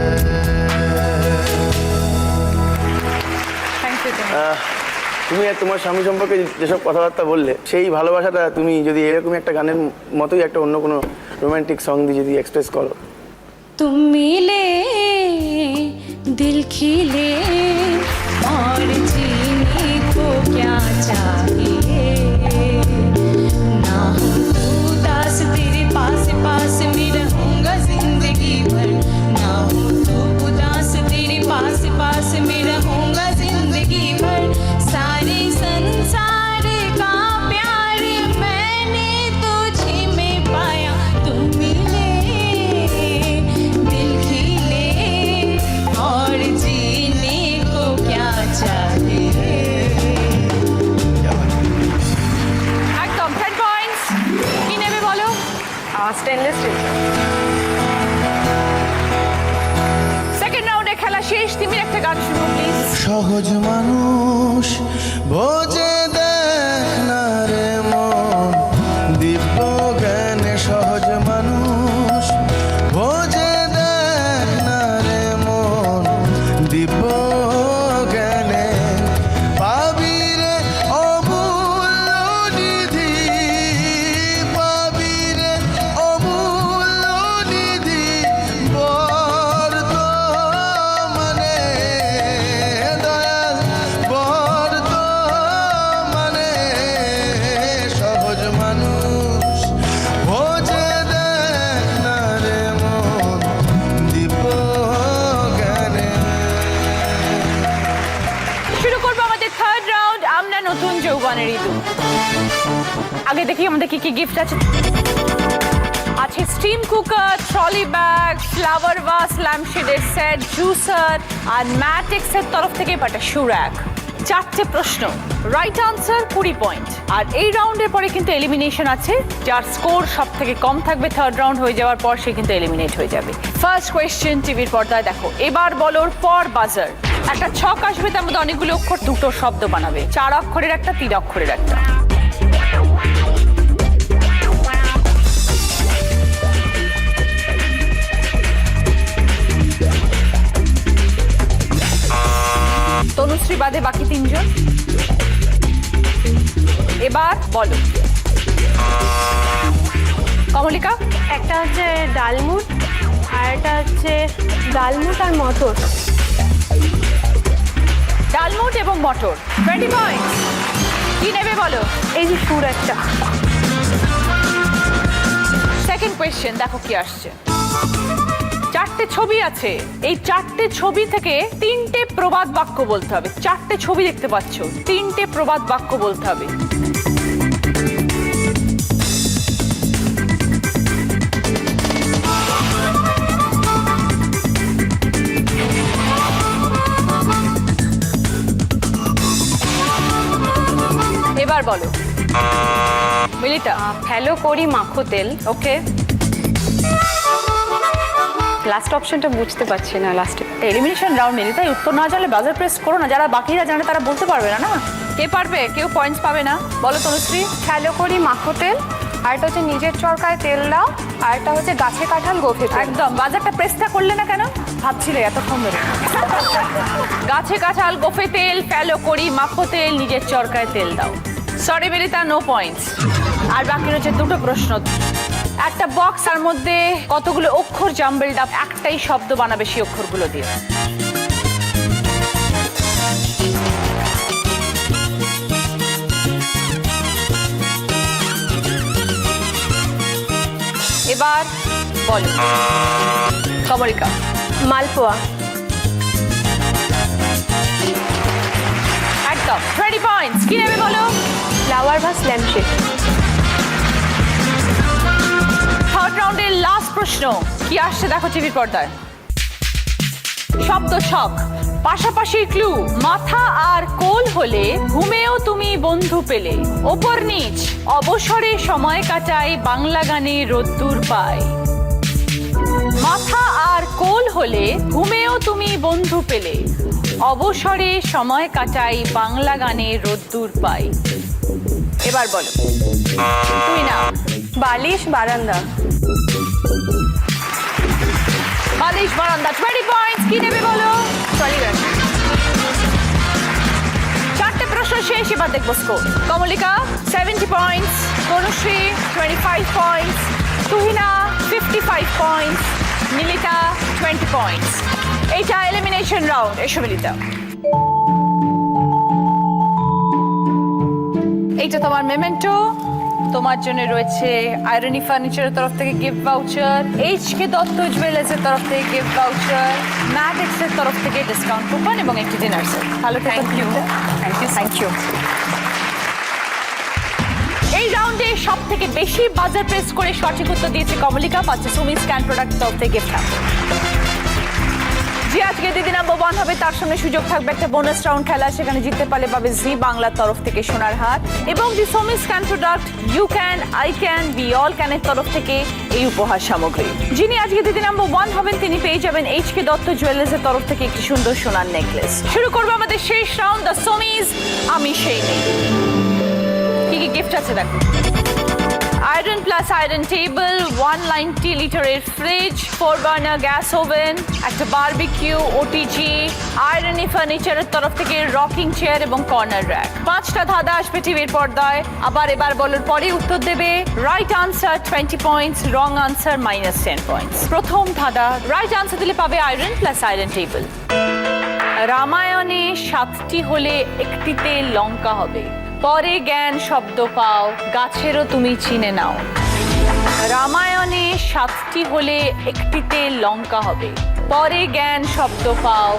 Thank you. তুমি আর তোমার স্বামী সম্পর্কে যেসব কথাবার্তা বললে, সেই ভালোবাসাটা তুমি যদি এরকম একটা গানের মতোই একটা অন্য কোনো রোমান্টিক সং দিয়ে যদি এক্সপ্রেস করো। तुम मिले दिल खिले और जीने को क्या चाहिए, ना हूँ तू उदास तेरे पास पास में रहूँगा जिंदगी भर, ना हूँ तू उदास तेरे पास पास में रहूँगा जिंदगी भर, सारे संसार का प्यार मैंने तुझे में पाया, तुम मिले दिल खिले और जीने গান শুনবো প্লিজ। সহজ মানুষ বোঝে দেখ না রে মন, দিব্য জ্ঞানে সহজ মানুষ বোঝে দেখ না রে মন, দিব্য জ্ঞানে পাবি রে অমূল্য নিধি, পাবি রে অমূল্য নিধি বর্তমানে, দয়াল বর্তমানে। সহজ মানুষ বোঝে দেখ না রে মন, দিব্য জ্ঞানে। শুরু করবো আমাদের থার্ড রাউন্ড, আমরা নতুন যৌবনের ঋতু। আগে দেখি আমাদের কি কি গিফট আছে। আছে steam cooker, trolley bag, flower vase, ল্যাম্পশেডের সেট, জুসার আর ম্যাটেক্সের তরফ থেকে একটা শু র্যাক। 4টে প্রশ্ন, রাইট আনসার 20 পয়েন্ট। আর এই রাউন্ডের পরে কিন্তু এলিমিনেশন আছে, যার স্কোর সব থেকে কম থাকবে থার্ড রাউন্ড হয়ে যাওয়ার পর সে কিন্তু এলিমিনেট হয়ে যাবে। ফার্স্ট কোয়েশ্চেন টিভির পর্দায় দেখো, এবার বলোর পর বাজার। একটা ছক আসবে, তার মধ্যে অনেকগুলো অক্ষর, দুটো শব্দ বানাবে, 4 অক্ষরের একটা, 3 অক্ষরের একটা। তনুশ্রী বাদে বাকি 3 জন। এবার বলো। কমলিকা? একটা হচ্ছে ডালমুট, আর একটা হচ্ছে ডালমুট আর মটর। ডালমুট এবং মটর। 20 পয়েন্ট। কি নেবে বলো। এই যে সুর একটা। সেকেন্ড কোয়েশ্চেন, দেখো কি আসছে। 4টে ছবি আছে, এই 4টে ছবি থেকে 3টে প্রবাদ বাক্য বলতে হবে। 4টে ছবি দেখতে পাচ্ছ, 3টে প্রবাদ বাক্য বলতে হবে। এবার বলো। মিলিতা? ফেলো করি মাখো তেল। ওকে, লাস্ট অপশনটা বুঝতে পারছি না লাস্টে। এলিমিনেশন রাউন্ড মিলি, তাই উত্তর না জানলে বাজার প্রেস করো না। যারা বাকিরা জানে তারা বলতে পারবে না। না, কে পারবে? কেউ পয়েন্টস পাবে না। বলো তনুশ্রী। ফেলো করি মাখো তেল, আর একটা হচ্ছে নিজের চরকায় তেল দাও, আর একটা হচ্ছে গাছে কাঁঠাল গোফে তেল। একদম, বাজারটা প্রেসটা করলে না কেন? ভাবছিলে এতক্ষণ ধরে। গাছে কাঁঠাল, গোফে তেল, ফেলো করি মাখো তেল, নিজের চরকায় তেল দাও। Sorry Milita, no points. আর বাকি রয়েছে 2টো প্রশ্ন। একটা বক্স, আর মধ্যে কতগুলো অক্ষর জাম্বেলড আপ, একটাই শব্দ বানাবে সেই অক্ষরগুলো দিয়ে। এবার বলো। কমলিকা? মালপোয়া। একদম, 20 পয়েন্টস। কি নেবে বলো। Flower vase, lampshade. থার্ড রাউন্ডের লাস্ট প্রশ্ন কি আসছে দেখো টিভির পর্দায়। শব্দ ছক, পাশাপাশি ক্লু। মাথা আর কোল হলে ঘুমেও তুমি বন্ধু পেলে, ওপর নিচ অবসরে সময় কাটাই, বাংলা গানে রোদ্দুর পাই। মাথা আর কোল হলে ঘুমেও তুমি বন্ধু পেলে, অবসরে সময় কাটাই, বাংলা গানে রোদ্দুর পাই। এবার বলো। তুই না। বালিশ বারান্দা। বালিশ বারান্দা, 20 পয়েন্টস। কি নেবে বলো। Trolley bag. 4টে প্রশ্ন শেষ, এবার দেখবো score. Kamalika 70 points, Tanushree 25 points, Tuhina 55 points, Milita 20 points. এইটা এলিমিনেশন রাউন্ড। এসো মিলিতা। এইটা তোমার মেমেন্টো। তোমার জন্য রয়েছে আয়রনি ফার্নিচারের তরফ থেকে গিফট ভাউচার, এইচকে দত্ত জুয়েলার্সের তরফ থেকে গিফট ভাউচার, ম্যাটেক্সের তরফ থেকে ডিসকাউন্ট কুপন এবং একটি ডিনার সেট। ভালো থেকো। Thank you. এই রাউন্ডে সব থেকে বেশি বাজার প্রেস করে সঠিক উত্তর দিয়েছে কমলিকা, পাচ্ছে সুমি স্ক্যান প্রোডাক্ট তরফ থেকে গিফট। জি আজকে দিদি নাম্বার নাম্বার 1 হবে তার সঙ্গে সুযোগ থাকবে একটা বোনাস রাউন্ড খেলা, সেখানে জিততে পারলে পাবে জি বাংলার তরফ থেকে সোনার হার এবং দি সোমিস can product you can I can be all ক্যানের তরফ থেকে এই উপহার সামগ্রী। যিনি আজকে দিদি নাম্বার 1 হবেন তিনি পেয়ে যাবেন HK দত্ত জুয়েলার্সের তরফ থেকে একটি সুন্দর সোনার নেকলেস। শুরু করবো আমাদের শেষ রাউন্ড, দ্য সোমিস আমি সেই নেই। কি কি গিফট আছে দেখো। আয়রন প্লাস আয়রন টেবিল, 190 লিটারের ফ্রিজ, 4 বার্নার গ্যাস ওভেন, একটা বারবিকিউ, ওটিজি, আয়রনি ফার্নিচারের তরফ থেকে রকিং চেয়ার এবং কর্নার র্যাক। 5টা ধাঁধা আসবে টিভির পর্দায়। এবার বলার পরে উত্তর দেবে। Right answer 20 points, wrong answer -10 points. প্রথম ধাঁধা, রাইট আনসার দিলে পাবে আয়রন প্লাস আয়রন টেবিল। রামায়ণে 7টি হলে একটিতে লঙ্কা হবে, পরে জ্ঞান শব্দ পাও, গাছেরও তুমি চিনে নাও। রামায়ণে 7টি হলে একটিতে লঙ্কা হবে, পরে জ্ঞান শব্দ পাও,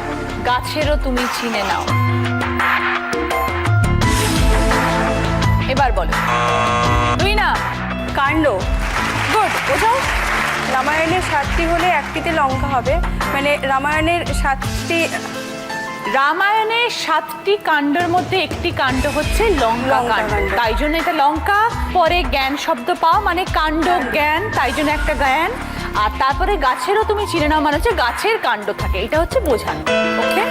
গাছেরও তুমি চিনে নাও। এবার বলো। তুই না কাণ্ড। গুড, বোঝাও। রামায়ণের 7টি হলে একটিতে লঙ্কা হবে, মানে রামায়ণের 7টি রামায়ণের 7টি কাণ্ডের মধ্যে একটি কাণ্ড হচ্ছে লঙ্কা কাণ্ড, তাই জন্য এটা লঙ্কা। পরে জ্ঞান শব্দ পাও মানে কাণ্ড জ্ঞান, তাই জন্য একটা জ্ঞান। আর তারপরে গাছেরও তুমি চিনে নাও মানে হচ্ছে গাছের কাণ্ড থাকে, এটা হচ্ছে বোঝানো। ওকে,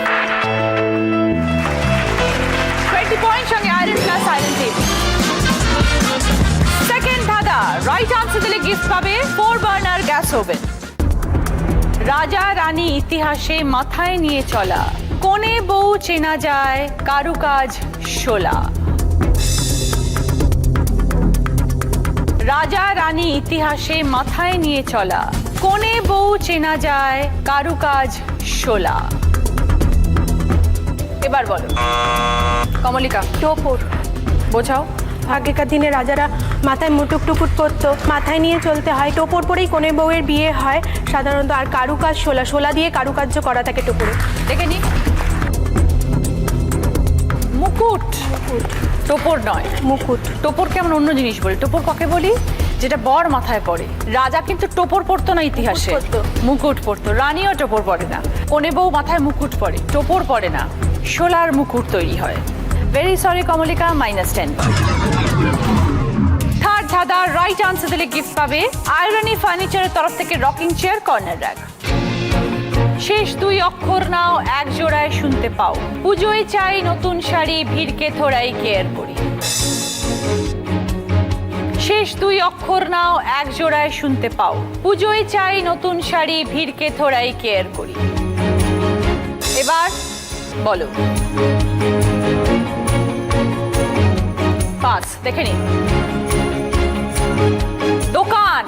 20 পয়েন্ট সঙ্গে iron plus iron table. Second ধাঁধা, রাইট আনসার দিলে গিফট পাবে 4 বার্নার গ্যাস ওভেন। রাজা রানী ইতিহাসে মাথায় নিয়ে চলা, কোনে বউ চেনা যায়, কারুকাজ শোলা। রাজা রানী ইতিহাসে মাথায় নিয়ে চলা, কোনে বউ চেনা যায়, কারুকাজ শোলা। এবার বলো কমলিকা। টোপর। বোঝাও। আগেকার দিনে রাজারা মাথায় মুটুক টুকুট পরতো, মাথায় নিয়ে চলতে হয়। টোপর পরেই কোনে বউয়ের বিয়ে হয় সাধারণত। আর কারুকাজ শোলা, শোলা দিয়ে কারুকার্য করা থাকে টোপরে। দেখে নি। মুকুট। টোপর নয়, মুকুট। টোপর কেমন অন্য জিনিস বলি। টোপর কাকে বলি? যেটা বর মাথায় পড়ে। রাজা কিন্তু টোপর পরতো না ইতিহাসে, মুকুট পরতো। রানীও টোপর পরে না, কোনে বউ মাথায় মুকুট পরে, টোপর পরে না, শোলার মুকুট তৈরি হয়। Very sorry Kamalika, -10। থার্ড ধাঁধা, রাইট আনসার দিলে গিফট পাবে আয়রনি ফার্নিচারের তরফ থেকে রকিং চেয়ার, কর্নার র্যাক। শেষ 2 অক্ষর নাও এক জোড়ায় শুনতে পাও, পুজোয় চাই নতুন শাড়ি, ভিড়কে থোড়াই কেয়ার করি। শেষ 2 অক্ষর নাও এক জোড়ায় শুনতে পাও, পুজোয় চাই নতুন শাড়ি, ভিড়কে থোড়াই কেয়ার করি। এবার বলো। পাস। দেখে নি। দোকান।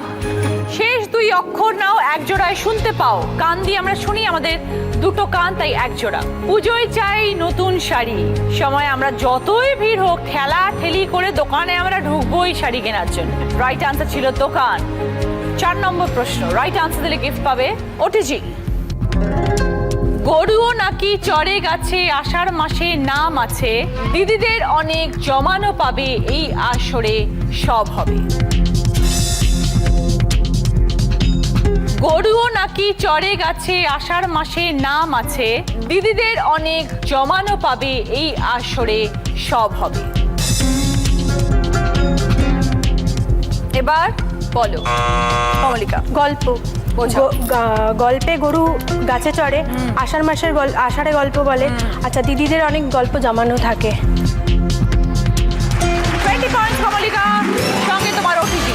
শেষ 2 অক্ষর নাও এক জোড়ায় শুনতে পাও, কান দিয়ে আমরা শুনি, আমাদের 2টো কান, তাই এক জোড়া। পুজোয় চাই নতুন শাড়ি, সময় আমরা যতই ভিড় হোক ঠেলা ঠেলি করে দোকানে আমরা ঢুকবোই শাড়ি কেনার জন্য। রাইট আনসার ছিল দোকান। 4 নম্বর প্রশ্ন, রাইট আনসার দিলে গিফট পাবে ওটিজি। গরুও নাকি চড়ে গাছে, আষাঢ় মাসে নাম আছে, দিদিদের অনেক জমানো পাবে, এই আসরে সব হবে। গরুও নাকি চড়ে গাছে, আষাঢ় মাসে নাম আছে, দিদিদের অনেক জমানো পাবে, এই আসরে সব হবে। এবার বলো কমলিকা। গল্প। গল্পে গরু গাছে চড়ে, আষাঢ়ে গল্প বলে। আচ্ছা, দিদিদের অনেক গল্প জমানো থাকে। 20 পয়েন্ট কমলিকা, সঙ্গে তোমার ওটিজি।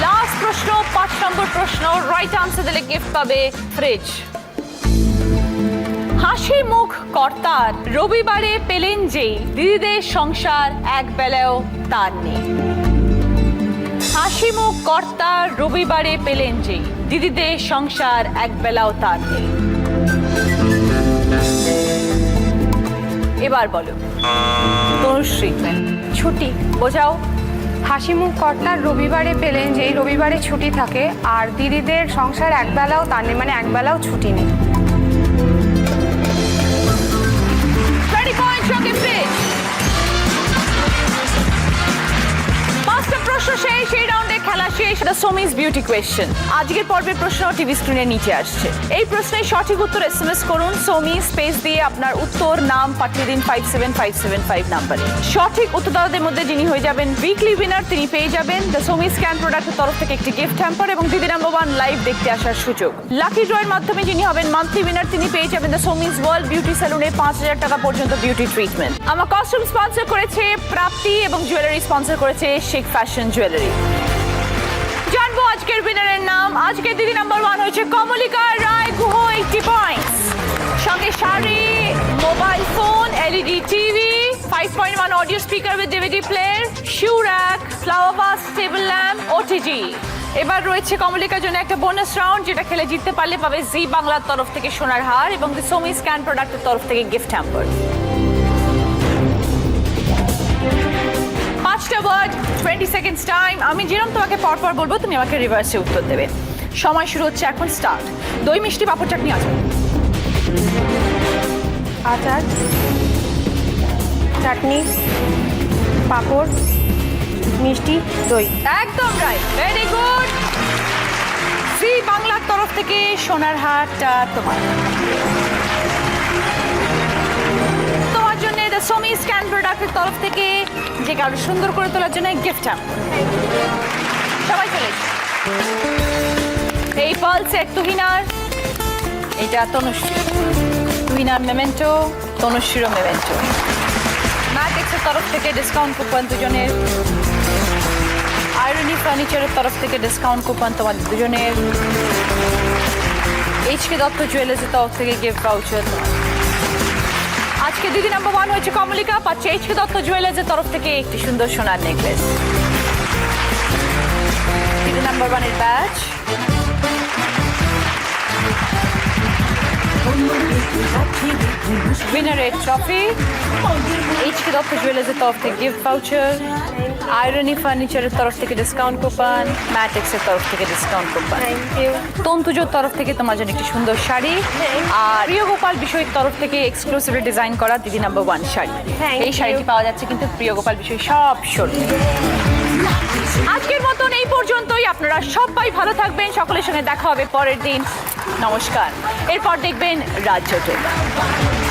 লাস্ট প্রশ্ন, 5 নম্বর প্রশ্ন, রাইট আনসার দিলে গিফট পাবে ফ্রিজ। হাসি মুখ কর্তার, রবিবারে পেলেন যেই, দিদিদের সংসার এক বেলাও তার নেই। হাসি মুখ কর্তার, রবিবারে পেলেন যেই, দিদিদের সংসার এক বেলাও তার নেই। এবার বলো তনুশ্রী। ছুটি। বোঝাও। হাসি মুখ কর্তার, রবিবারে পেলেন যেই, রবিবারে ছুটি থাকে। আর দিদিদের সংসার একবেলাও তার নেই, মানে একবেলাও ছুটি নেই। 20 পয়েন্ট সঙ্গে ফ্রিজ। 5টা প্রশ্ন শেষ। এই রাউন্ডে খেলা খেলা শেষ, দ্য সোমিস বিউটি কোয়েশ্চেন। আজকের পর্বের প্রশ্ন টিভি স্ক্রিনের নিচে আসছে। এই প্রশ্নের সঠিক উত্তর এসএমএস করুন সোমি স্পেস দিয়ে আপনার উত্তর নাম পাঠিয়ে দিন 57575 নম্বরে। সঠিক উত্তরদাতাদের মধ্যে যিনি হয়ে যাবেন উইকলি উইনার, তিনি পেয়ে যাবেন দ্য সোমি স্ক্যান প্রোডাক্টের তরফ থেকে একটি গিফট হ্যাম্পার এবং দিদি নাম্বার 1 লাইভ দেখতে আসার সুযোগ। লাকি ড্রয়ের মাধ্যমে যিনি হবেন মান্থলি উইনার, তিনি পেয়ে যাবেন দ্য সোমিস ওয়ার্ল্ড বিউটি স্যালুনে 5000 টাকা পর্যন্ত বিউটি ট্রিটমেন্ট। আমার কস্টিউম স্পন্সর করেছে প্রাপ্তি এবং জুয়েলারি স্পন্সর করেছে শিক ফ্যাশন জুয়েলারি। জানবো আজকের উইনারের নাম। আজকের দিদি নাম্বার 1 হয়েছে কমলিকা রায় গুহ, 80 পয়েন্টস। সঙ্গে sari, mobile phone, LED TV, 5.1 audio speaker with DVD player, shoe rack, flower vase, table lamp, OTG. এবার রয়েছে কমলিকার জন্য একটা বোনাস রাউন্ড, যেটা খেলে জিততে পারলে পাবে জি বাংলার তরফ থেকে সোনার হার এবং দি সোমি স্ক্যান প্রোডাক্টের তরফ থেকে গিফট হ্যাম্পার। 5টা ওয়ার্ড, 20 সেকেন্ডস টাইম। আমি যেরকম তোমাকে পরপর বলবো তুমি আমাকে রিভার্সে উত্তর দেবে। সময় শুরু হচ্ছে এখন, স্টার্ট। দই, মিষ্টি, পাঁপড়, চাটনি, আচার। আচার, চাটনি, পাঁপড়, মিষ্টি, দই। একদম রাইট, ভেরি গুড। জি বাংলার তরফ থেকে সোনার হারটা তোমার। তোমার জন্য দ্য সোমি স্ক্যান প্রোডাক্টের তরফ থেকে যে কারো সুন্দর করে তোলার জন্য গিফট হ্যাম্পার। সবাই চলে এসো। এই পালসেট তুহিনার, এটা তনুশ্রী। তুহিনার মেমেন্টো, তনুশ্রীরও মেমেন্টো। ম্যাট্রিক্সের তরফ থেকে ডিসকাউন্ট কুপন দুজনের। আয়রনি ফার্নিচারের তরফ থেকে ডিসকাউন্ট কুপন তোমাদের দুজনের। এইচকে দত্ত জুয়েলার্সের তরফ থেকে গিফট ভাউচার। আজকে দিদি নাম্বার 1 হয়েছে কমলিকা, পাচ্ছে এইচকে দত্ত জুয়েলার্সের তরফ থেকে একটি সুন্দর সোনার নেকলেস। দিদি নাম্বার 1 এর ব্যাচ। উইনারের ট্রফি, এইচকে দত্ত জুয়েলার্সের তরফ থেকে গিফট ভাউচার, আয়রনি ফার্নিচারের তরফ থেকে ডিসকাউন্ট কুপন, ম্যাট্রিক্সের তরফ থেকে ডিসকাউন্ট কুপন। তন্তুজোর তরফ থেকে তোমার জন্য একটি সুন্দর শাড়ি, আর প্রিয় গোপাল বিষয়ের তরফ থেকে এক্সক্লুসিভলি ডিজাইন করা দিদি নাম্বার 1 শাড়ি। এই শাড়িটি পাওয়া যাচ্ছে কিন্তু প্রিয় গোপাল বিষয় সব শোরুমে। আজকের মতন এই পর্যন্তই। আপনারা সবাই ভালো থাকবেন, সকলের সঙ্গে দেখা হবে পরের দিন। নমস্কার। এরপর দেখবেন রাজ্য টেলিভিশন।